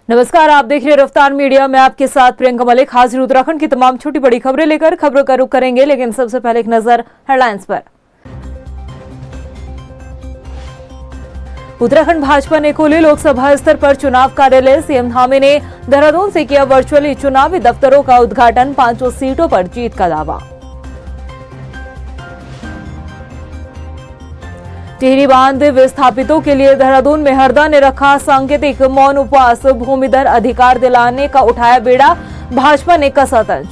नमस्कार, आप देख रहे हैं रफ्तार मीडिया में आपके साथ प्रियंका मलिक। हाजिर उत्तराखंड की तमाम छोटी बड़ी खबरें लेकर खबरों का रुख करेंगे, लेकिन सबसे पहले एक नजर हेडलाइंस पर। उत्तराखंड भाजपा ने खोले लोकसभा स्तर पर चुनाव कार्यालय। सीएम धामी ने देहरादून से किया वर्चुअली चुनावी दफ्तरों का उद्घाटन। 5 सीटों पर जीत का दावा। टिहरी बांध विस्थापितों के लिए देहरादून में हरदा ने रखा सांकेतिक मौन उपवास। भूमिधर अधिकार दिलाने का उठाया बेड़ा, भाजपा ने कसा तंज।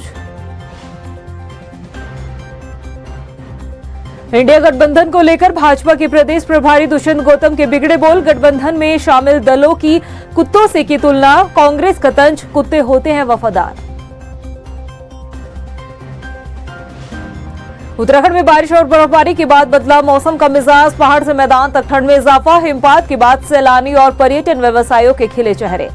इंडिया गठबंधन को लेकर भाजपा के प्रदेश प्रभारी दुष्यंत गौतम के बिगड़े बोल। गठबंधन में शामिल दलों की कुत्तों से की तुलना। कांग्रेस का तंज, कुत्ते होते हैं वफादार। उत्तराखंड में बारिश और बर्फबारी के बाद बदला मौसम का मिजाज। पहाड़ से मैदान तक ठंड में इजाफा। हिमपात के बाद सैलानी और पर्यटन व्यवसायियों के खिले चेहरे।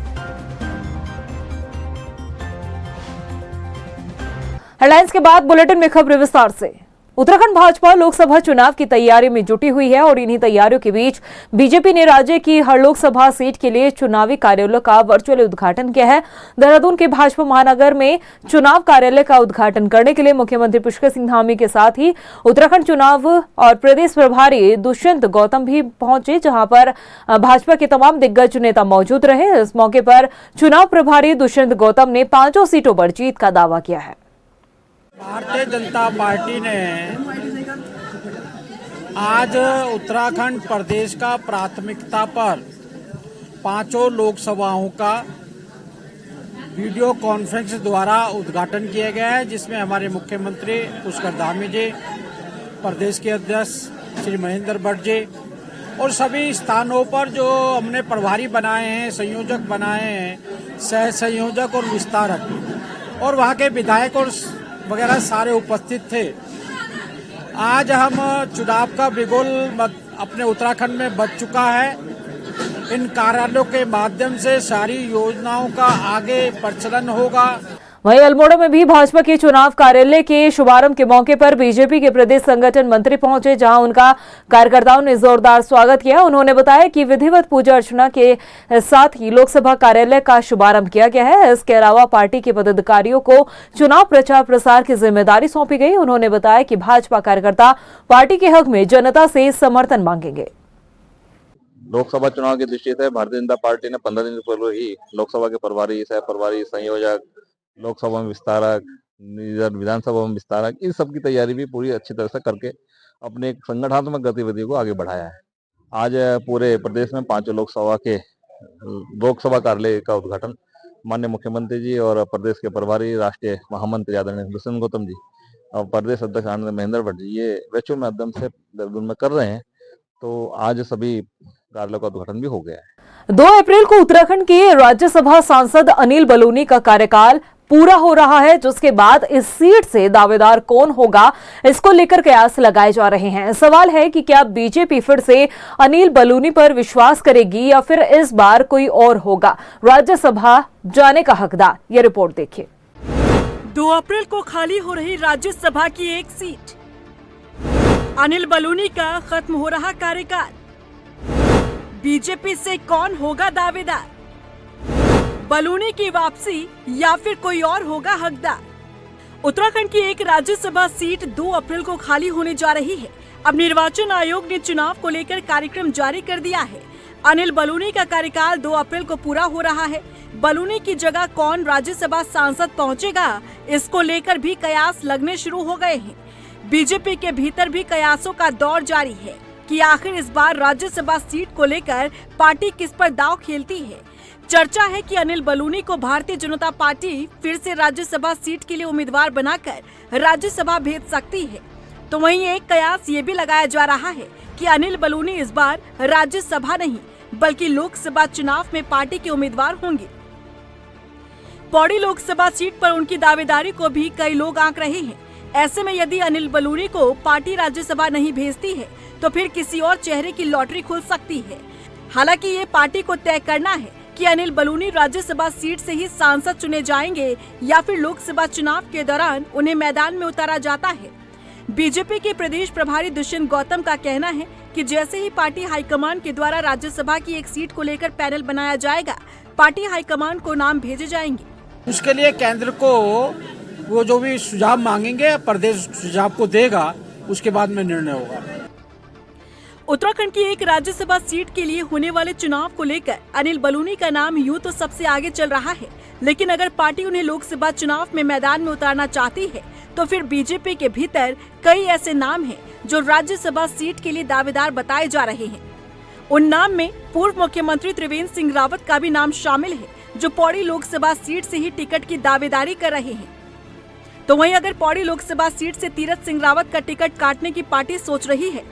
हेडलाइंस के बाद बुलेटिन में खबरें विस्तार से। उत्तराखंड भाजपा लोकसभा चुनाव की तैयारी में जुटी हुई है और इन्हीं तैयारियों के बीच बीजेपी ने राज्य की हर लोकसभा सीट के लिए चुनावी कार्यालयों का वर्चुअल उद्घाटन किया है। देहरादून के भाजपा महानगर में चुनाव कार्यालय का उद्घाटन करने के लिए मुख्यमंत्री पुष्कर सिंह धामी के साथ ही उत्तराखंड चुनाव और प्रदेश प्रभारी दुष्यंत गौतम भी पहुंचे, जहां पर भाजपा के तमाम दिग्गज नेता मौजूद रहे। इस मौके पर चुनाव प्रभारी दुष्यंत गौतम ने 5 सीटों पर जीत का दावा किया है। भारतीय जनता पार्टी ने आज उत्तराखंड प्रदेश का प्राथमिकता पर 5 लोकसभाओं का वीडियो कॉन्फ्रेंस द्वारा उद्घाटन किया गया है, जिसमें हमारे मुख्यमंत्री पुष्कर धामी जी, प्रदेश के अध्यक्ष श्री महेंद्र भट्ट जी और सभी स्थानों पर जो हमने प्रभारी बनाए हैं, संयोजक बनाए हैं, सह संयोजक और विस्तारक और वहाँ के विधायक और वगैरह सारे उपस्थित थे। आज हम चुनाव का बिगुल अपने उत्तराखंड में बज चुका है। इन कार्यालयों के माध्यम से सारी योजनाओं का आगे प्रचलन होगा। वहीं अल्मोड़ा में भी भाजपा के चुनाव कार्यालय के शुभारंभ के मौके पर बीजेपी के प्रदेश संगठन मंत्री पहुंचे, जहां उनका कार्यकर्ताओं ने जोरदार स्वागत किया। उन्होंने बताया कि विधिवत पूजा अर्चना के साथ ही लोकसभा कार्यालय का शुभारंभ किया गया है। इसके अलावा पार्टी के पदाधिकारियों को चुनाव प्रचार प्रसार की जिम्मेदारी सौंपी गई। उन्होंने बताया कि भाजपा कार्यकर्ता पार्टी के हक में जनता से समर्थन मांगेंगे। लोकसभा चुनाव की दृष्टि से भारतीय जनता पार्टी ने 15 दिन पूर्व ही लोकसभा के प्रभारी, सह प्रभारी, संयोजक, लोकसभा में विस्तारक, विधानसभा में विस्तारक, इन सब की तैयारी भी पूरी अच्छी तरह से करके अपने एक संगठनात्मक गतिविधियों को आगे बढ़ाया है। आज पूरे प्रदेश में 5 लोकसभा कार्यालय का उद्घाटन माननीय मुख्यमंत्री जी और प्रदेश के प्रभारी राष्ट्रीय महामंत्री आदरणीय दुष्यंत गौतम जी और प्रदेश अध्यक्ष आनंद महेंद्र भट्ट जी ये वर्चुअल माध्यम से देहरादून में कर रहे हैं। तो आज सभी कार्यालयों का उद्घाटन भी हो गया है। 2 अप्रैल को उत्तराखंड के राज्यसभा सांसद अनिल बलूनी का कार्यकाल पूरा हो रहा है, जिसके बाद इस सीट से दावेदार कौन होगा, इसको लेकर कयास लगाए जा रहे हैं। सवाल है कि क्या बीजेपी फिर से अनिल बलूनी पर विश्वास करेगी या फिर इस बार कोई और होगा राज्यसभा जाने का हकदार। ये रिपोर्ट देखिए। 2 अप्रैल को खाली हो रही राज्यसभा की एक सीट, अनिल बलूनी का खत्म हो रहा कार्यकाल। बीजेपी से कौन होगा दावेदार, बलूनी की वापसी या फिर कोई और होगा हकदार। उत्तराखंड की एक राज्यसभा सीट 2 अप्रैल को खाली होने जा रही है। अब निर्वाचन आयोग ने चुनाव को लेकर कार्यक्रम जारी कर दिया है। अनिल बलूनी का कार्यकाल 2 अप्रैल को पूरा हो रहा है। बलूनी की जगह कौन राज्यसभा सांसद पहुंचेगा, इसको लेकर भी कयास लगने शुरू हो गए हैं। बीजेपी के भीतर भी कयासों का दौर जारी है कि आखिर इस बार राज्यसभा सीट को लेकर पार्टी किस पर दांव खेलती है। चर्चा है कि अनिल बलूनी को भारतीय जनता पार्टी फिर से राज्यसभा सीट के लिए उम्मीदवार बनाकर राज्यसभा भेज सकती है। तो वहीं एक कयास ये भी लगाया जा रहा है कि अनिल बलूनी इस बार राज्यसभा नहीं बल्कि लोकसभा चुनाव में पार्टी के उम्मीदवार होंगे। पौड़ी लोकसभा सीट पर उनकी दावेदारी को भी कई लोग आंक रहे हैं। ऐसे में यदि अनिल बलूनी को पार्टी राज्यसभा नहीं भेजती है तो फिर किसी और चेहरे की लॉटरी खुल सकती है। हालांकि ये पार्टी को तय करना है कि अनिल बलूनी राज्यसभा सीट से ही सांसद चुने जाएंगे या फिर लोकसभा चुनाव के दौरान उन्हें मैदान में उतारा जाता है। बीजेपी के प्रदेश प्रभारी दुष्यंत गौतम का कहना है कि जैसे ही पार्टी हाईकमान के द्वारा राज्यसभा की एक सीट को लेकर पैनल बनाया जाएगा, पार्टी हाईकमान को नाम भेजे जाएंगे। उसके लिए केंद्र को वो जो भी सुझाव मांगेंगे, प्रदेश सुझाव को देगा, उसके बाद में निर्णय होगा। उत्तराखंड की एक राज्यसभा सीट के लिए होने वाले चुनाव को लेकर अनिल बलूनी का नाम यूं तो सबसे आगे चल रहा है, लेकिन अगर पार्टी उन्हें लोकसभा चुनाव में मैदान में उतारना चाहती है तो फिर बीजेपी के भीतर कई ऐसे नाम हैं जो राज्यसभा सीट के लिए दावेदार बताए जा रहे हैं। उन नाम में पूर्व मुख्यमंत्री त्रिवेंद्र सिंह रावत का भी नाम शामिल है, जो पौड़ी लोकसभा सीट से ही टिकट की दावेदारी कर रहे हैं। तो वहीं अगर पौड़ी लोकसभा सीट से तीरथ सिंह रावत का टिकट काटने की पार्टी सोच रही है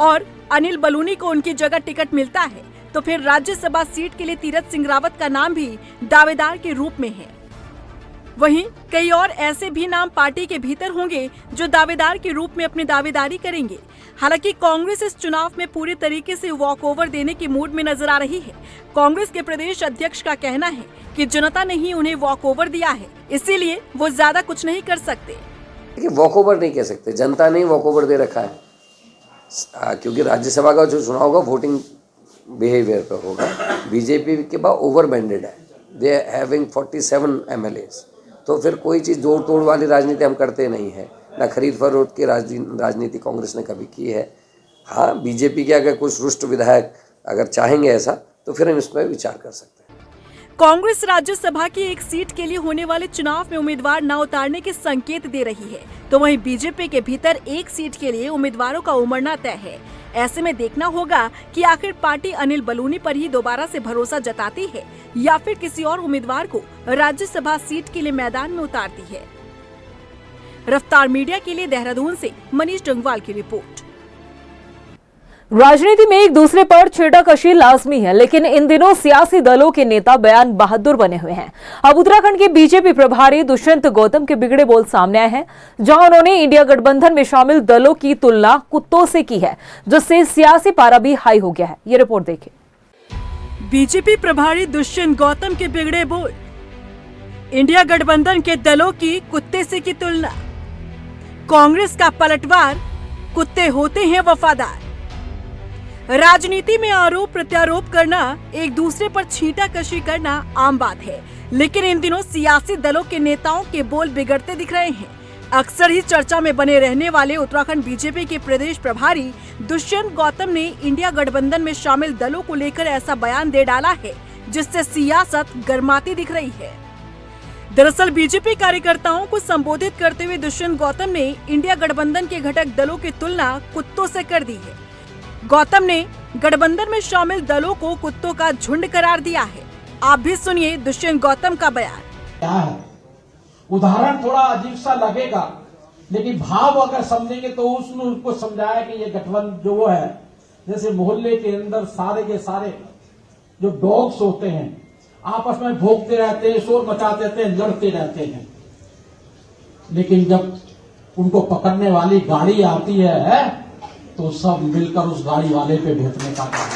और अनिल बलूनी को उनकी जगह टिकट मिलता है, तो फिर राज्यसभा सीट के लिए तीरथ सिंह रावत का नाम भी दावेदार के रूप में है। वहीं कई और ऐसे भी नाम पार्टी के भीतर होंगे जो दावेदार के रूप में अपनी दावेदारी करेंगे। हालांकि कांग्रेस इस चुनाव में पूरी तरीके से वॉक ओवर देने की मूड में नजर आ रही है। कांग्रेस के प्रदेश अध्यक्ष का कहना है कि जनता ने ही उन्हें वॉक ओवर दिया है, इसीलिए वो ज्यादा कुछ नहीं कर सकते। वॉक ओवर नहीं कह सकते, जनता ने वॉक ओवर दे रखा है, क्योंकि राज्यसभा का जो चुनाव होगा वोटिंग बिहेवियर पर होगा। बीजेपी के पास ओवर बैंडेड है, दे हैविंग 47 MLAs। तो फिर कोई चीज़ जोड़ तोड़ वाली राजनीति हम करते नहीं है, ना खरीद फरोख्त की राजनीति कांग्रेस ने कभी की है। हाँ, बीजेपी के अगर कुछ रुष्ट विधायक अगर चाहेंगे ऐसा, तो फिर हम इस पर विचार कर सकते हैं। कांग्रेस राज्यसभा की एक सीट के लिए होने वाले चुनाव में उम्मीदवार न उतारने के संकेत दे रही है, तो वहीं बीजेपी के भीतर एक सीट के लिए उम्मीदवारों का उमड़ना तय है। ऐसे में देखना होगा कि आखिर पार्टी अनिल बलूनी पर ही दोबारा से भरोसा जताती है या फिर किसी और उम्मीदवार को राज्यसभा सीट के लिए मैदान में उतारती है। रफ्तार मीडिया के लिए देहरादून से मनीष डंगवाल की रिपोर्ट। राजनीति में एक दूसरे पर छेड़ाकशी लाजमी है, लेकिन इन दिनों सियासी दलों के नेता बयान बहादुर बने हुए हैं। अब उत्तराखंड के बीजेपी प्रभारी दुष्यंत गौतम के बिगड़े बोल सामने आए हैं, जहां उन्होंने इंडिया गठबंधन में शामिल दलों की तुलना कुत्तों से की है, जिससे सियासी पारा भी हाई हो गया है। ये रिपोर्ट देखिए। बीजेपी प्रभारी दुष्यंत गौतम के बिगड़े बोल, इंडिया गठबंधन के दलों की कुत्ते से की तुलना, कांग्रेस का पलटवार, कुत्ते होते हैं वफादार। राजनीति में आरोप प्रत्यारोप करना, एक दूसरे पर छींटाकशी करना आम बात है, लेकिन इन दिनों सियासी दलों के नेताओं के बोल बिगड़ते दिख रहे हैं। अक्सर ही चर्चा में बने रहने वाले उत्तराखंड बीजेपी के प्रदेश प्रभारी दुष्यंत गौतम ने इंडिया गठबंधन में शामिल दलों को लेकर ऐसा बयान दे डाला है, जिससे सियासत गर्माती दिख रही है। दरअसल बीजेपी कार्यकर्ताओं को संबोधित करते हुए दुष्यंत गौतम ने इंडिया गठबंधन के घटक दलों की तुलना कुत्तों से कर दी है। गौतम ने गठबंधन में शामिल दलों को कुत्तों का झुंड करार दिया है। आप भी सुनिए दुष्यंत गौतम का बयान। क्या है, उदाहरण थोड़ा अजीब सा लगेगा, लेकिन भाव अगर समझेंगे तो उसने उनको समझाया कि ये गठबंधन जो वो है, जैसे मोहल्ले के अंदर सारे के सारे जो डॉग्स होते हैं आपस में भौंकते रहते हैं, शोर मचाते रहते हैं, लड़ते रहते हैं, लेकिन जब उनको पकड़ने वाली गाड़ी आती है तो सब मिलकर उस गाड़ी वाले पे भेजने का काम।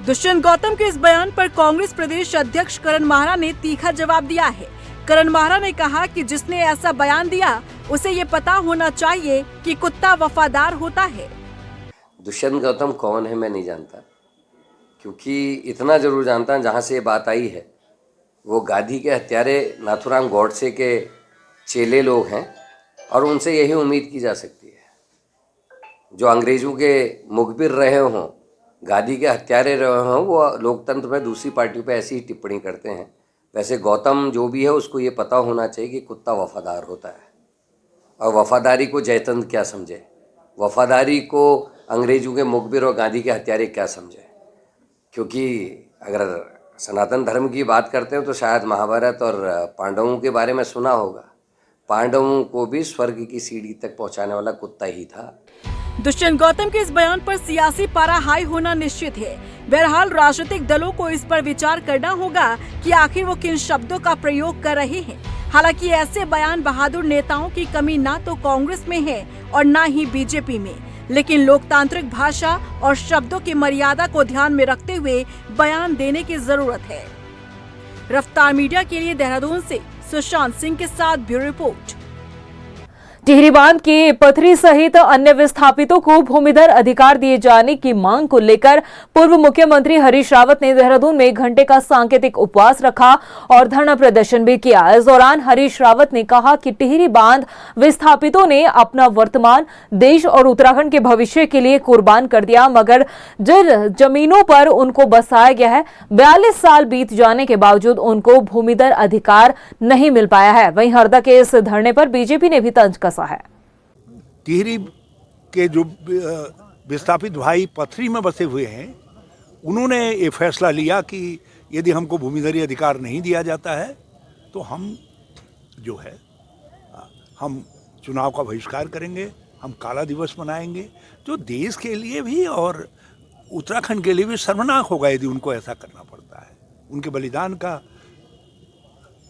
दुष्यंत गौतम के इस बयान पर कांग्रेस प्रदेश अध्यक्ष करण माहरा ने तीखा जवाब दिया है। करण माहरा ने कहा कि जिसने ऐसा बयान दिया उसे ये पता होना चाहिए कि कुत्ता वफादार होता है। दुष्यंत गौतम कौन है मैं नहीं जानता, क्योंकि इतना जरूर जानता हूं जहाँ से ये बात आई है वो गांधी के हत्यारे नाथूराम गॉडसे के चेले लोग हैं, और उनसे यही उम्मीद की जा सकती है जो अंग्रेजों के मुखबिर रहे हों, गांधी के हत्यारे रहे हों, वो लोकतंत्र में दूसरी पार्टियों पे ऐसी ही टिप्पणी करते हैं। वैसे गौतम जो भी है उसको ये पता होना चाहिए कि कुत्ता वफादार होता है, और वफादारी को जयतंत्र क्या समझे, वफादारी को अंग्रेजों के मुखबिर और गांधी के हत्यारे क्या समझे। क्योंकि अगर सनातन धर्म की बात करते हैं तो शायद महाभारत और पांडवों के बारे में सुना होगा, पांडवों को भी स्वर्ग की सीढ़ी तक पहुंचाने वाला कुत्ता ही था। दुष्यंत गौतम के इस बयान पर सियासी पारा हाई होना निश्चित है। बहरहाल राजनीतिक दलों को इस पर विचार करना होगा कि आखिर वो किन शब्दों का प्रयोग कर रहे हैं। हालांकि ऐसे बयान बहादुर नेताओं की कमी ना तो कांग्रेस में है और ना ही बीजेपी में, लेकिन लोकतांत्रिक भाषा और शब्दों की मर्यादा को ध्यान में रखते हुए बयान देने की जरूरत है। रफ्तार मीडिया के लिए देहरादून से सुशांत सिंह के साथ ब्यूरो रिपोर्ट। टिहरी बांध के पथरी सहित अन्य विस्थापितों को भूमिधर अधिकार दिए जाने की मांग को लेकर पूर्व मुख्यमंत्री हरीश रावत ने देहरादून में 1 घंटे का सांकेतिक उपवास रखा और धरना प्रदर्शन भी किया। इस दौरान हरीश रावत ने कहा कि टिहरी बांध विस्थापितों ने अपना वर्तमान देश और उत्तराखंड के भविष्य के लिए कुर्बान कर दिया, मगर जिन जमीनों पर उनको बसाया गया है 42 साल बीत जाने के बावजूद उनको भूमिधर अधिकार नहीं मिल पाया है। वहीं हरदा के इस धरने पर बीजेपी ने भी तंज कसा है। टिहरी के जो विस्थापित भाई पथरी में बसे हुए हैं, उन्होंने ये फैसला लिया कि यदि हमको भूमिधरी अधिकार नहीं दिया जाता है तो हम जो है हम चुनाव का बहिष्कार करेंगे, हम काला दिवस मनाएंगे, जो देश के लिए भी और उत्तराखंड के लिए भी शर्मनाक होगा यदि उनको ऐसा करना पड़ता है। उनके बलिदान का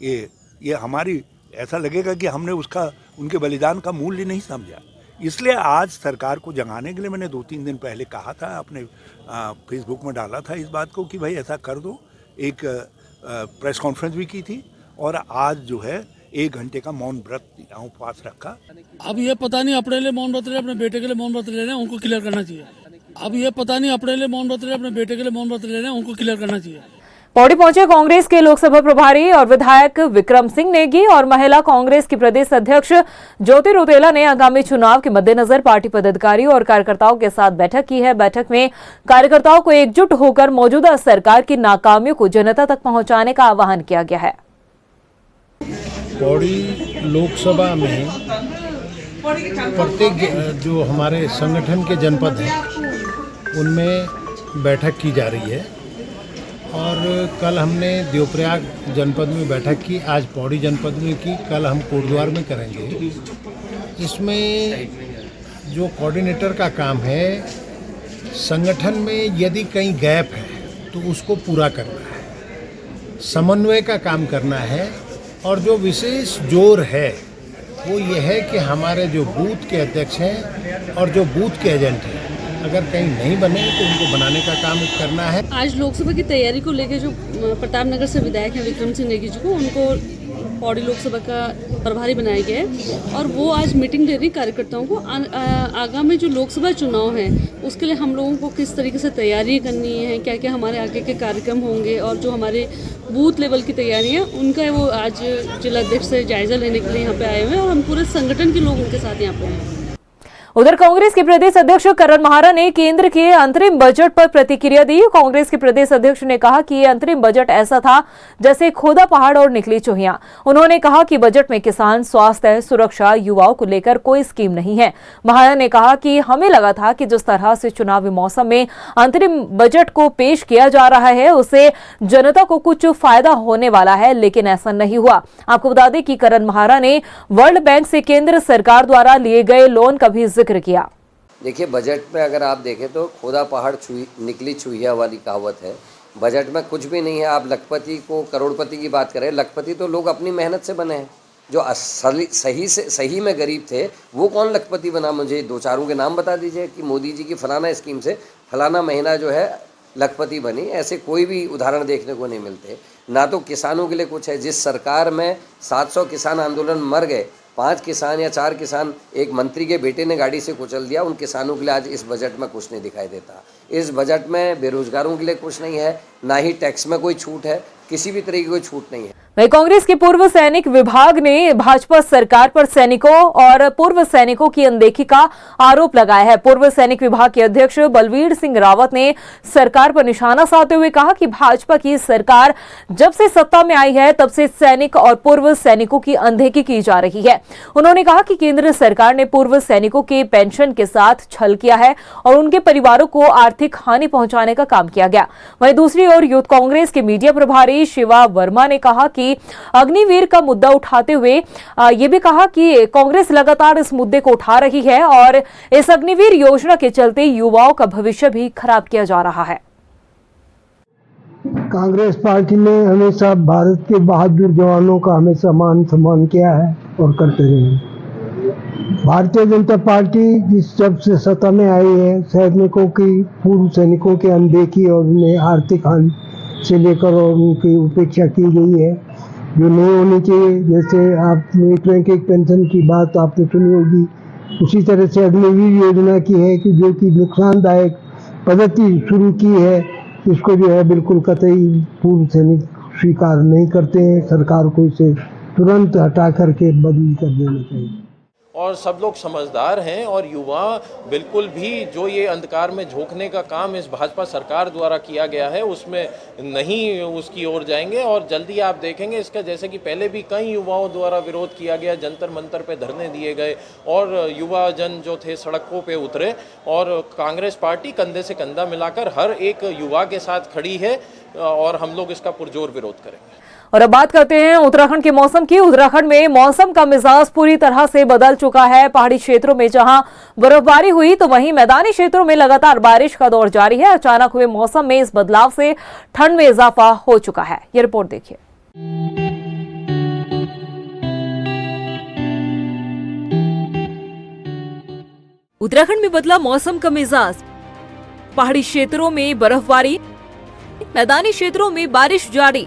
ये हमारी ऐसा लगेगा कि हमने उनके बलिदान का मूल्य नहीं समझा। इसलिए आज सरकार को जगाने के लिए मैंने 2-3 दिन पहले कहा था, अपने फेसबुक में डाला था इस बात को कि भाई ऐसा कर दो। एक प्रेस कॉन्फ्रेंस भी की थी और आज जो है 1 घंटे का मौन व्रत या उपवास रखा। अब ये पता नहीं अपने लिए मौन व्रत ले, अपने बेटे के लिए मौन व्रत ले रहे हैं, उनको क्लियर करना चाहिए। अब ये पता नहीं अपने लिए मौन व्रत ले, अपने बेटे के लिए मौन व्रत ले रहे हैं, उनको क्लियर करना चाहिए। पौड़ी पहुंचे कांग्रेस के लोकसभा प्रभारी और विधायक विक्रम सिंह नेगी और महिला कांग्रेस की प्रदेश अध्यक्ष ज्योति रौतेला ने आगामी चुनाव के मद्देनजर पार्टी पदाधिकारियों और कार्यकर्ताओं के साथ बैठक की है। बैठक में कार्यकर्ताओं को एकजुट होकर मौजूदा सरकार की नाकामियों को जनता तक पहुंचाने का आह्वान किया गया है। पौड़ी लोकसभा में प्रत्येक जो हमारे संगठन के जनपद हैं उनमें बैठक की जा रही है और कल हमने देवप्रयाग जनपद में बैठक की, आज पौड़ी जनपद में की, कल हम कोटद्वार में करेंगे। इसमें जो कोऑर्डिनेटर का काम है, संगठन में यदि कहीं गैप है तो उसको पूरा करना है, समन्वय का काम करना है और जो विशेष जोर है वो ये है कि हमारे जो बूथ के अध्यक्ष हैं और जो बूथ के एजेंट हैं अगर कहीं नहीं बने तो उनको बनाने का काम करना है। आज लोकसभा की तैयारी को लेकर जो प्रताप नगर से विधायक हैं विक्रम सिंह नेगी जी को, उनको पौड़ी लोकसभा का प्रभारी बनाया गया है और वो आज मीटिंग दे रही कार्यकर्ताओं को। आगामी जो लोकसभा चुनाव है उसके लिए हम लोगों को किस तरीके से तैयारी करनी है, क्या क्या हमारे आगे के कार्यक्रम होंगे और जो हमारे बूथ लेवल की तैयारियाँ उनका वो आज जिला अध्यक्ष से जायजा लेने के लिए यहाँ पे आए हुए हैं और हम पूरे संगठन के लोग उनके साथ यहाँ पे हैं। उधर कांग्रेस के प्रदेश अध्यक्ष करण महारा ने केंद्र के अंतरिम बजट पर प्रतिक्रिया दी। कांग्रेस के प्रदेश अध्यक्ष ने कहा कि ये अंतरिम बजट ऐसा था जैसे खोदा पहाड़ और निकली चूहियां। उन्होंने कहा कि बजट में किसान, स्वास्थ्य, सुरक्षा, युवाओं को लेकर कोई स्कीम नहीं है। महारा ने कहा कि हमें लगा था कि जिस तरह से चुनावी मौसम में अंतरिम बजट को पेश किया जा रहा है उससे जनता को कुछ फायदा होने वाला है, लेकिन ऐसा नहीं हुआ। आपको बता दें कि करण महारा ने वर्ल्ड बैंक से केंद्र सरकार द्वारा लिए गए लोन का भी जिक्र किया। देखिए, बजट में अगर आप देखें तो खोदा पहाड़ निकली चूहिया वाली कहावत है। बजट में कुछ भी नहीं है। आप लखपति को करोड़पति की बात करें, लखपति तो लोग अपनी मेहनत से बने हैं। जो सही में गरीब थे वो कौन लखपति बना? मुझे 2-4 के नाम बता दीजिए कि मोदी जी की फलाना स्कीम से फलाना महीना जो है लखपति बनी। ऐसे कोई भी उदाहरण देखने को नहीं मिलते। ना तो किसानों के लिए कुछ है। जिस सरकार में 700 किसान आंदोलन मर गए, 5 किसान या 4 किसान एक मंत्री के बेटे ने गाड़ी से कुचल दिया, उन किसानों के लिए आज इस बजट में कुछ नहीं दिखाई देता। इस बजट में बेरोजगारों के लिए कुछ नहीं है, ना ही टैक्स में कोई छूट है, किसी भी तरह की कोई छूट नहीं है। वहीं कांग्रेस के पूर्व सैनिक विभाग ने भाजपा सरकार पर सैनिकों और पूर्व सैनिकों की अनदेखी का आरोप लगाया है। पूर्व सैनिक विभाग के अध्यक्ष बलवीर सिंह रावत ने सरकार पर निशाना साधते हुए कहा कि भाजपा की सरकार जब से सत्ता में आई है तब से सैनिक और पूर्व सैनिकों की अनदेखी की जा रही है। उन्होंने कहा कि केंद्र सरकार ने पूर्व सैनिकों के पेंशन के साथ छल किया है और उनके परिवारों को आर्थिक हानि पहुंचाने का काम किया गया। वहीं दूसरी ओर यूथ कांग्रेस के मीडिया प्रभारी शिवा वर्मा ने कहा कि अग्निवीर का मुद्दा उठाते हुए ये भी कहा कि कांग्रेस लगातार इस मुद्दे को उठा रही है और इस अग्निवीर योजना के चलते युवाओं का भविष्य भी खराब किया जा रहा है। कांग्रेस पार्टी ने हमेशा भारत के बहादुर जवानों का हमेशा मान सम्मान किया है और करते रहे। भारतीय जनता पार्टी जिस जब से सत्ता में आई है, सैनिकों की, पूर्व सैनिकों की अनदेखी और उन्हें आर्थिक हानि से लेकर और उनकी उपेक्षा की गई है। जो नहीं होनी चाहिए। जैसे आपने एक पेंशन की बात आपने सुनी होगी, उसी तरह से अग्निवीर योजना की है कि जो कि नुकसानदायक पद्धति शुरू की है, इसको जो है बिल्कुल कतई पूर्व सैनिक स्वीकार नहीं करते हैं। सरकार को इसे तुरंत हटा करके बदली कर देना चाहिए। और सब लोग समझदार हैं और युवा बिल्कुल भी जो ये अंधकार में झोंकने का काम इस भाजपा सरकार द्वारा किया गया है उसमें नहीं उसकी ओर जाएंगे। और जल्दी आप देखेंगे इसका, जैसे कि पहले भी कई युवाओं द्वारा विरोध किया गया, जंतर मंतर पे धरने दिए गए और युवा जन जो थे सड़कों पे उतरे और कांग्रेस पार्टी कंधे से कंधा मिलाकर हर एक युवा के साथ खड़ी है और हम लोग इसका पुरजोर विरोध करेंगे। और अब बात करते हैं उत्तराखंड के मौसम की। उत्तराखंड में मौसम का मिजाज पूरी तरह से बदल चुका है। पहाड़ी क्षेत्रों में जहां बर्फबारी हुई तो वहीं मैदानी क्षेत्रों में लगातार बारिश का दौर जारी है। अचानक हुए मौसम में इस बदलाव से ठंड में इजाफा हो चुका है। ये रिपोर्ट देखिए। उत्तराखंड में बदला मौसम का मिजाज। पहाड़ी क्षेत्रों में बर्फबारी, मैदानी क्षेत्रों में बारिश जारी।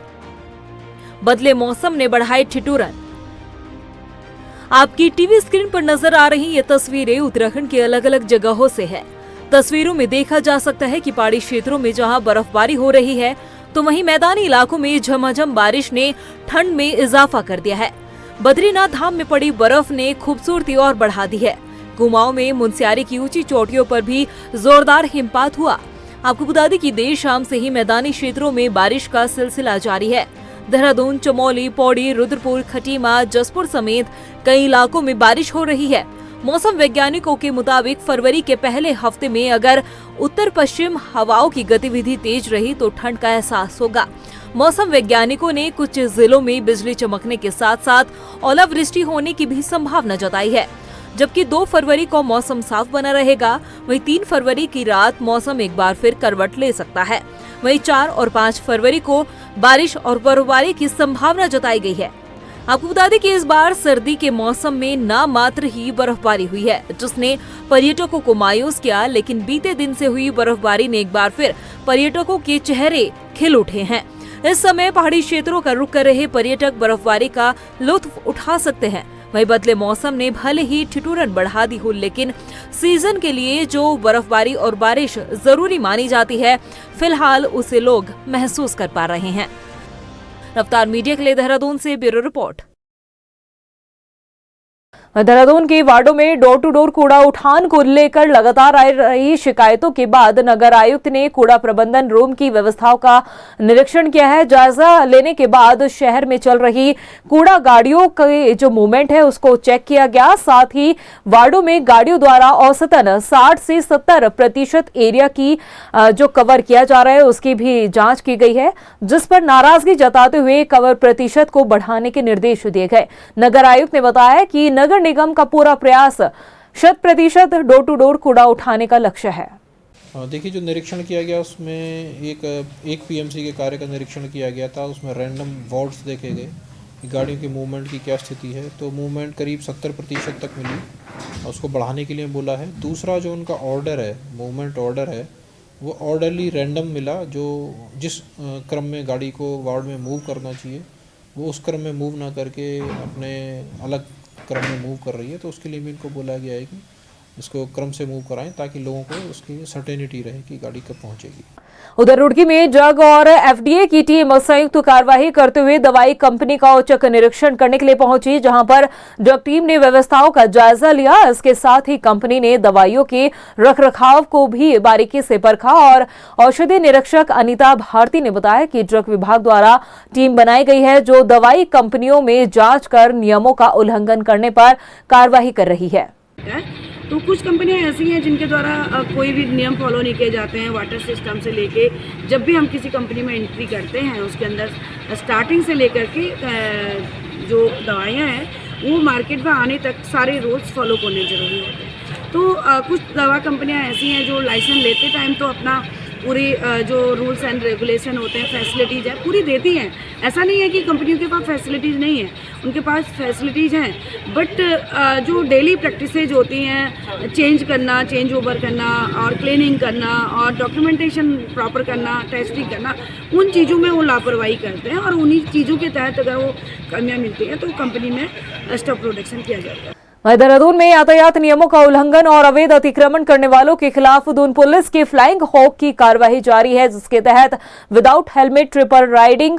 बदले मौसम ने बढ़ाई ठिठुरन। आपकी टीवी स्क्रीन पर नजर आ रही ये तस्वीरें उत्तराखंड के अलग अलग जगहों से है। तस्वीरों में देखा जा सकता है कि पहाड़ी क्षेत्रों में जहां बर्फबारी हो रही है तो वहीं मैदानी इलाकों में झमाझम बारिश ने ठंड में इजाफा कर दिया है। बद्रीनाथ धाम में पड़ी बर्फ ने खूबसूरती और बढ़ा दी है। कुमाऊं में मुनस्यारी की ऊंची चोटियों पर भी जोरदार हिमपात हुआ। आपको बता दें कि देर शाम से ही मैदानी क्षेत्रों में बारिश का सिलसिला जारी है। देहरादून, चमोली, पौड़ी, रुद्रपुर, खटीमा, जसपुर समेत कई इलाकों में बारिश हो रही है। मौसम वैज्ञानिकों के मुताबिक फरवरी के पहले हफ्ते में अगर उत्तर पश्चिम हवाओं की गतिविधि तेज रही तो ठंड का एहसास होगा। मौसम वैज्ञानिकों ने कुछ जिलों में बिजली चमकने के साथ साथ ओलावृष्टि होने की भी संभावना जताई है। जबकि 2 फरवरी को मौसम साफ बना रहेगा, वहीं 3 फरवरी की रात मौसम एक बार फिर करवट ले सकता है। वहीं 4 और 5 फरवरी को बारिश और बर्फबारी की संभावना जताई गई है। आपको बता दें कि इस बार सर्दी के मौसम में नाम मात्र ही बर्फबारी हुई है, जिसने पर्यटकों को मायूस किया। लेकिन बीते दिन से हुई बर्फबारी ने एक बार फिर पर्यटकों के चेहरे खिल उठे हैं। इस समय पहाड़ी क्षेत्रों का रुख कर रहे पर्यटक बर्फबारी का लुत्फ उठा सकते हैं। वहीं बदले मौसम ने भले ही ठिठुरन बढ़ा दी हो, लेकिन सीजन के लिए जो बर्फबारी और बारिश जरूरी मानी जाती है, फिलहाल उसे लोग महसूस कर पा रहे हैं। रफ्तार मीडिया के लिए देहरादून से ब्यूरो रिपोर्ट। देहरादून के वार्डों में डोर टू डोर कूड़ा उठान को लेकर लगातार आ रही शिकायतों के बाद नगर आयुक्त ने कूड़ा प्रबंधन रूम की व्यवस्थाओं का निरीक्षण किया है। जायजा लेने के बाद शहर में चल रही कूड़ा गाड़ियों के जो मूवमेंट है उसको चेक किया गया। साथ ही वार्डों में गाड़ियों द्वारा औसतन 60 से 70% एरिया की जो कवर किया जा रहा है उसकी भी जांच की गई है, जिस पर नाराजगी जताते हुए कवर प्रतिशत को बढ़ाने के निर्देश दिए गए। नगर आयुक्त ने बताया कि नगर निगम का पूरा प्रयास 100% डोर टू डोर कूड़ा उठाने का लक्ष्य है। देखिए, जो निरीक्षण किया गया उसमें एक पीएमसी के कार्य का निरीक्षण किया गया था। उसमें रैंडम वार्ड्स देखे गए कि गाड़ियों की मूवमेंट की क्या स्थिति है। तो मूवमेंट करीब 70% तक मिली, उसको बढ़ाने के लिए बोला है। दूसरा जो उनका ऑर्डर है, मूवमेंट ऑर्डर है, वो ऑर्डरली रैंडम मिला। जो जिस क्रम में गाड़ी को वार्ड में मूव करना चाहिए वो उस क्रम में मूव ना करके अपने अलग क्रम में मूव कर रही है। तो उसके लिए भी इनको बोला गया है कि इसको क्रम से मूव कराएं ताकि लोगों को उसकी सर्टेनिटी रहे कि गाड़ी कब पहुंचेगी। उधर रुड़की में ड्रग और एफडीए की टीम संयुक्त कार्रवाई करते हुए दवाई कंपनी का औचक निरीक्षण करने के लिए पहुंची, जहां पर ड्रग टीम ने व्यवस्थाओं का जायजा लिया। इसके साथ ही कंपनी ने दवाइयों के रखरखाव को भी बारीकी से परखा। और औषधि निरीक्षक अनीता भारती ने बताया कि ड्रग विभाग द्वारा टीम बनाई गई है जो दवाई कंपनियों में जांच कर नियमों का उल्लंघन करने पर कार्रवाई कर रही है। तो कुछ कंपनियां ऐसी हैं जिनके द्वारा कोई भी नियम फॉलो नहीं किए जाते हैं। वाटर सिस्टम से लेके जब भी हम किसी कंपनी में एंट्री करते हैं उसके अंदर स्टार्टिंग से लेकर के जो दवाइयां हैं वो मार्केट में आने तक सारे रूल्स फॉलो करने जरूरी होते हैं। तो कुछ दवा कंपनियां ऐसी हैं जो लाइसेंस लेते टाइम तो अपना पूरी जो रूल्स एंड रेगुलेशन होते हैं, फैसिलिटीज़ है, पूरी देती हैं। ऐसा नहीं है कि कंपनियों के पास फैसिलिटीज़ नहीं है, उनके पास फैसिलिटीज़ हैं, बट जो डेली प्रैक्टिसेज होती हैं, चेंज करना, चेंज ओवर करना और क्लीनिंग करना और डॉक्यूमेंटेशन प्रॉपर करना, टेस्टिंग करना, उन चीज़ों में वो लापरवाही करते हैं और उन्हीं चीज़ों के तहत अगर वो कमियाँ मिलती हैं तो कंपनी में स्टॉप प्रोडक्शन किया जाता है। वहीं देहरादून में यातायात नियमों का उल्लंघन और अवैध अतिक्रमण करने वालों के खिलाफ दून पुलिस की फ्लाइंग हॉक की कार्रवाई जारी है, जिसके तहत without helmet triple riding,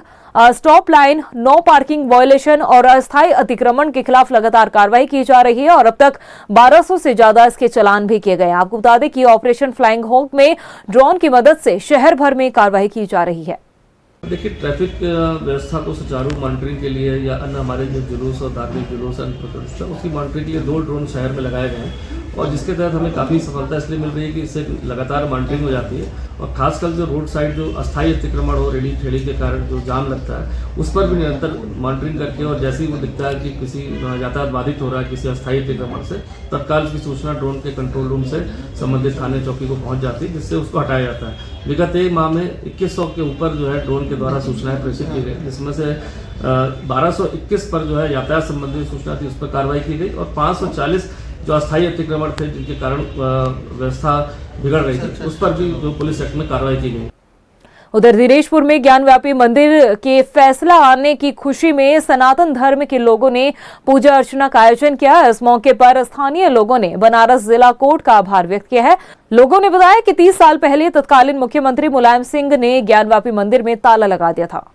stop line, no parking violation और अस्थायी अतिक्रमण के खिलाफ लगातार कार्रवाई की जा रही है और अब तक 1200 से ज्यादा इसके चालान भी किए गए हैं। आपको बता दें कि ऑपरेशन फ्लाइंग हॉक में ड्रोन की मदद से शहर भर में कार्रवाई की जा रही है। देखिए, ट्रैफिक व्यवस्था को सुचारू मॉनिटरिंग के लिए या अन्य हमारे जो जुलूस और धार्मिक जुलूस प्रतिष्ठा, उसकी मॉनिटरिंग के लिए 2 ड्रोन शहर में लगाए गए हैं और जिसके तहत हमें काफ़ी सफलता इसलिए मिल रही है कि इससे लगातार मॉनिटरिंग हो जाती है और खासकर जो रोड साइड जो अस्थायी अतिक्रमण हो, रेडी ठेली के कारण जो जाम लगता है, उस पर भी निरंतर मॉनिटरिंग करके और जैसे ही वो दिखता है कि किसी यातायात बाधित हो रहा है किसी अस्थायी अतिक्रमण से, तत्काल उसकी सूचना ड्रोन के कंट्रोल रूम से संबंधित थाने चौकी को पहुंच जाती है, जिससे उसको हटाया जाता है। विगत 1 माह में 2100 के ऊपर जो है ड्रोन के द्वारा सूचनाएं प्रेषित की गई, जिसमें से 1221 पर जो है यातायात संबंधी सूचना थी, उस पर कार्रवाई की गई और 540 जो अस्थायी अतिक्रमण थे जिनके कारण व्यवस्था बिगड़ रही थी, उस पर भी जो पुलिस एक्ट में कार्रवाई की गई। उधर दिनेशपुर में ज्ञानव्यापी मंदिर के फैसला आने की खुशी में सनातन धर्म के लोगों ने पूजा अर्चना का आयोजन किया। इस मौके पर स्थानीय लोगों ने बनारस जिला कोर्ट का आभार व्यक्त किया है। लोगों ने बताया कि 30 साल पहले तत्कालीन मुख्यमंत्री मुलायम सिंह ने ज्ञानव्यापी मंदिर में ताला लगा दिया था।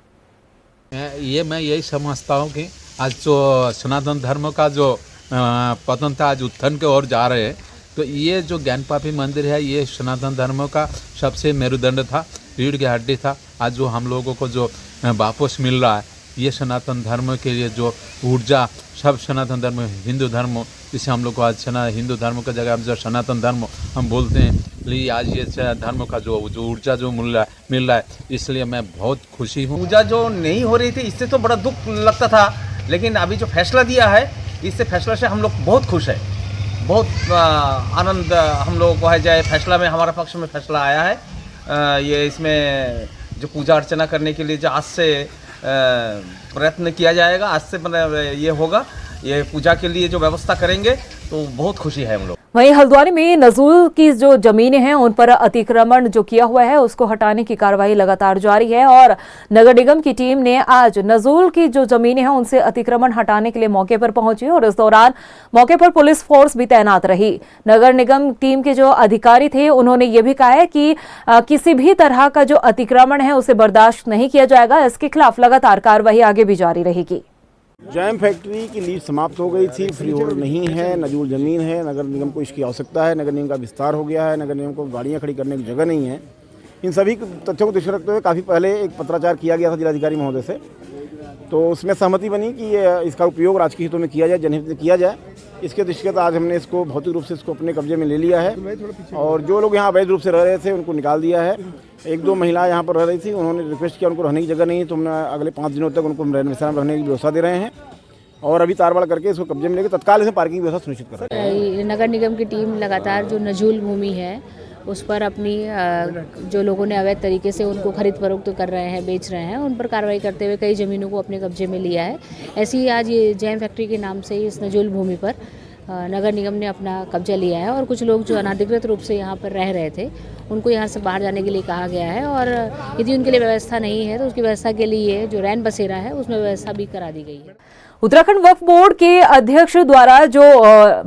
मैं यही समझता हूँ कि आज जो सनातन धर्म का जो पतन था, आज उत्थान की ओर जा रहे हैं, तो ये जो ज्ञानव्यापी मंदिर है ये सनातन धर्म का सबसे मेरुदंड था, रीढ़ की हड्डी था। आज जो हम लोगों को जो वापस मिल रहा है, ये सनातन धर्म के लिए जो ऊर्जा, सब सनातन धर्म, हिंदू धर्म, जिसे हम लोग को आज हिंदू धर्म का जगह जो सनातन धर्म हम बोलते हैं, इसलिए आज ये धर्म का जो ऊर्जा जो मिल रहा है, इसलिए मैं बहुत खुशी हूँ। पूजा जो नहीं हो रही थी इससे तो बड़ा दुख लगता था, लेकिन अभी जो फैसला दिया है, इससे फैसला से हम लोग बहुत खुश है, बहुत आनंद हम लोगों को है। जाए फैसला में हमारा पक्ष में फैसला आया है। ये इसमें जो पूजा अर्चना करने के लिए जो आज से प्रयत्न किया जाएगा, आज से ये होगा, ये पूजा के लिए जो व्यवस्था करेंगे, तो बहुत खुशी है हम लोग। वहीं हल्द्वानी में नजूल की जो जमीनें हैं उन पर अतिक्रमण जो किया हुआ है उसको हटाने की कार्रवाई लगातार जारी है और नगर निगम की टीम ने आज नजूल की जो जमीनें हैं उनसे अतिक्रमण हटाने के लिए मौके पर पहुंची और इस दौरान मौके पर पुलिस फोर्स भी तैनात रही। नगर निगम टीम के जो अधिकारी थे उन्होंने ये भी कहा है कि किसी भी तरह का जो अतिक्रमण है उसे बर्दाश्त नहीं किया जाएगा। इसके खिलाफ लगातार कार्रवाई आगे भी जारी रहेगी। जैम फैक्ट्री की लीज समाप्त हो गई थी, फ्री होल्ड नहीं है, नजूल ज़मीन है, नगर निगम को इसकी आवश्यकता है, नगर निगम का विस्तार हो गया है, नगर निगम को गाड़ियां खड़ी करने की जगह नहीं है। इन सभी तथ्यों को दृष्टि रखते हुए काफ़ी पहले एक पत्राचार किया गया था जिलाधिकारी महोदय से, तो उसमें सहमति बनी कि इसका उपयोग राजकीय हितों में किया जाए, जनहित में किया जाए। इसके दृष्टिगत आज हमने इसको भौतिक रूप से इसको अपने कब्जे में ले लिया है और जो लोग यहाँ अवैध रूप से रह रहे थे उनको निकाल दिया है। 1-2 महिलाएं यहाँ पर रह रही थी, उन्होंने रिक्वेस्ट किया, उनको रहने की जगह नहीं है, तो हमने अगले 5 दिनों तक उनको रहने की व्यवस्था दे रहे हैं और अभी तारबाड़ करके इसको कब्जे में लेकर तत्काल इसे पार्किंग व्यवस्था सुनिश्चित कर रहे हैं। नगर निगम की टीम लगातार जो नजूल भूमि है उस पर अपनी जो लोगों ने अवैध तरीके से उनको खरीद फरोख्त कर रहे हैं, बेच रहे हैं, उन पर कार्रवाई करते हुए कई ज़मीनों को अपने कब्जे में लिया है। ऐसे ही आज ये जैम फैक्ट्री के नाम से इस नजूल भूमि पर नगर निगम ने अपना कब्जा लिया है और कुछ लोग जो अनाधिकृत रूप से यहाँ पर रह रहे थे उनको यहाँ से बाहर जाने के लिए कहा गया है और यदि उनके लिए व्यवस्था नहीं है तो उसकी व्यवस्था के लिए जो रैन बसेरा है उसमें व्यवस्था भी करा दी गई है। उत्तराखंड वक्फ बोर्ड के अध्यक्ष द्वारा जो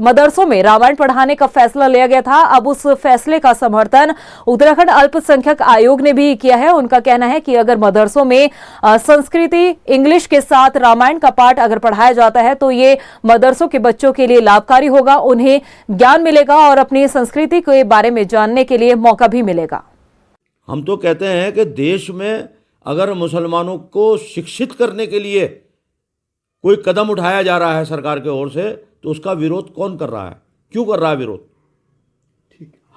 मदरसों में रामायण पढ़ाने का फैसला लिया गया था, अब उस फैसले का समर्थन उत्तराखंड अल्पसंख्यक आयोग ने भी किया है। उनका कहना है कि अगर मदरसों में संस्कृति इंग्लिश के साथ रामायण का पाठ अगर पढ़ाया जाता है तो ये मदरसों के बच्चों के लिए लाभकारी होगा, उन्हें ज्ञान मिलेगा और अपनी संस्कृति के बारे में जानने के लिए मौका भी मिलेगा। हम तो कहते हैं कि देश में अगर मुसलमानों को शिक्षित करने के लिए कोई कदम उठाया जा रहा है सरकार की ओर से तो उसका विरोध कौन कर रहा है, क्यों कर रहा है विरोध?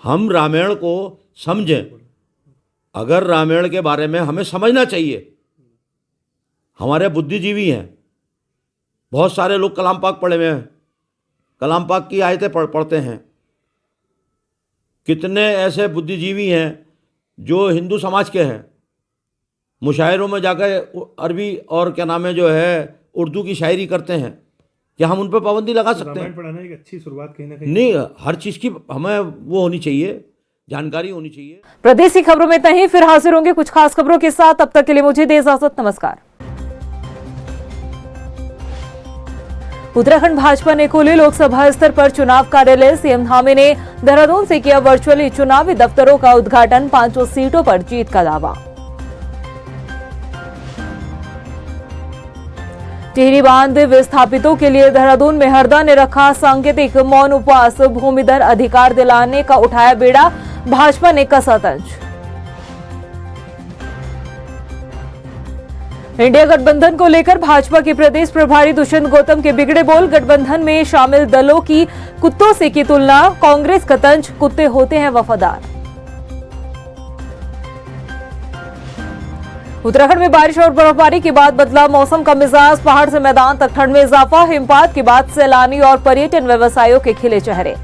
हम रामायण को समझें, अगर रामायण के बारे में हमें समझना चाहिए। हमारे बुद्धिजीवी हैं, बहुत सारे लोग कलाम पाक पढ़े हुए हैं, कलाम पाक की आयतें पढ़ते हैं। कितने ऐसे बुद्धिजीवी हैं जो हिंदू समाज के हैं, मुशायरों में जाकर अरबी और क्या नाम है जो है उर्दू की शायरी करते हैं, क्या हम उन पर पाबंदी लगा सकते हैं? पढ़ाना एक अच्छी शुरुआत कहीं ना कहीं। नहीं, हर चीज़ की हमें वो होनी चाहिए, जानकारी होनी चाहिए। प्रदेश की खबरों में इतना ही, फिर हाजिर होंगे कुछ खास खबरों के साथ। तब तक के लिए मुझे दे इजाजत, नमस्कार। उत्तराखंड भाजपा ने खोले लोकसभा स्तर पर चुनाव कार्यालय। सीएम धामी ने देहरादून से किया वर्चुअली चुनावी दफ्तरों का उद्घाटन। 5 सीटों पर जीत का दावा। टिहरी बांध विस्थापितों के लिए देहरादून में हरदा ने रखा सांकेतिक मौन उपवास। भूमिधर अधिकार दिलाने का उठाया बेड़ा, भाजपा ने कसा तंज। इंडिया गठबंधन को लेकर भाजपा के प्रदेश प्रभारी दुष्यंत गौतम के बिगड़े बोल। गठबंधन में शामिल दलों की कुत्तों से की तुलना, कांग्रेस का तंज, कुत्ते होते हैं वफादार। उत्तराखंड में बारिश और बर्फबारी के बाद बदला मौसम का मिजाज। पहाड़ से मैदान तक ठंड में इजाफा। हिमपात के बाद सैलानी और पर्यटन व्यवसायियों के खिले चेहरे।